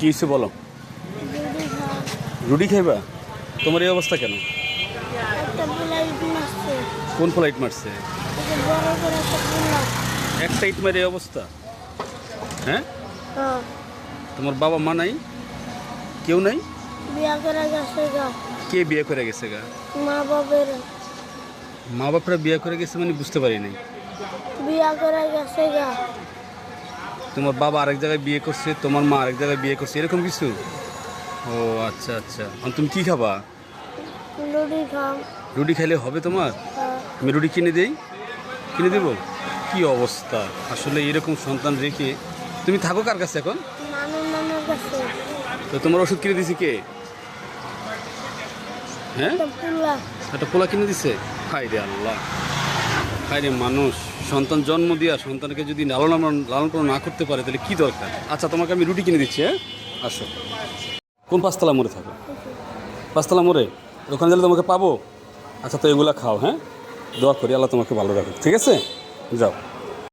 কি হয়েছে বলো? রুটি খাও। রুটি খাইবা? তোমার এই অবস্থা কেন? একটা ফ্লাইট মারছে। কোন ফ্লাইট মারছে? এটা বড় করে একটা ফ্লাইট। একটা ইট মারে এই অবস্থা? হ্যাঁ, হ্যাঁ, তোমার বাবা মা নাই? কেউ নাই? বিয়া করে গেছে গা। কে বিয়ে করে গেছে গা? মা বাবের মা বাপরা বিয়ে করে গেছে মানে বুঝতে পারি নাই। বিয়া করে গেছে গা। তোমার বাবা আরেক জায়গায় বিয়ে করছে, তোমার মা আরেক জায়গায় বিয়ে করছে, এরকম কিছু? ও আচ্ছা আচ্ছা। আর তুমি কি খাবা? রুটি খাও। রুটি খাইলে হবে তোমার? হ্যাঁ, আমি রুটি কিনে দেই? কিনে দেবো? কি অবস্থা আসলে, এরকম সন্তান রেখে তুমি থাকো কার কাছে এখন? নানার কাছে। তো তোমার ওষুধ কিনে দিছি কে? হ্যাঁ, একটা পোলা। একটা পোলা কিনে দিছে? হায় রে আল্লাহ, হায় রে মানুষ। সন্তান জন্ম দিয়া সন্তানকে যদি লালন পালন না করতে পারে তাহলে কি দরকার? আচ্ছা, তোমাকে আমি রুটি কিনে দিচ্ছি। হ্যাঁ, আসো। কোন পাঁচতলা মোড়ে থাকো? পাঁচতলা মোড়ে? ওখানে গেলে তোমাকে পাবো? আচ্ছা, তো এগুলা খাও। হ্যাঁ, দোয়া করি আল্লাহ তোমাকে ভালো রাখো, ঠিক আছে? যাও।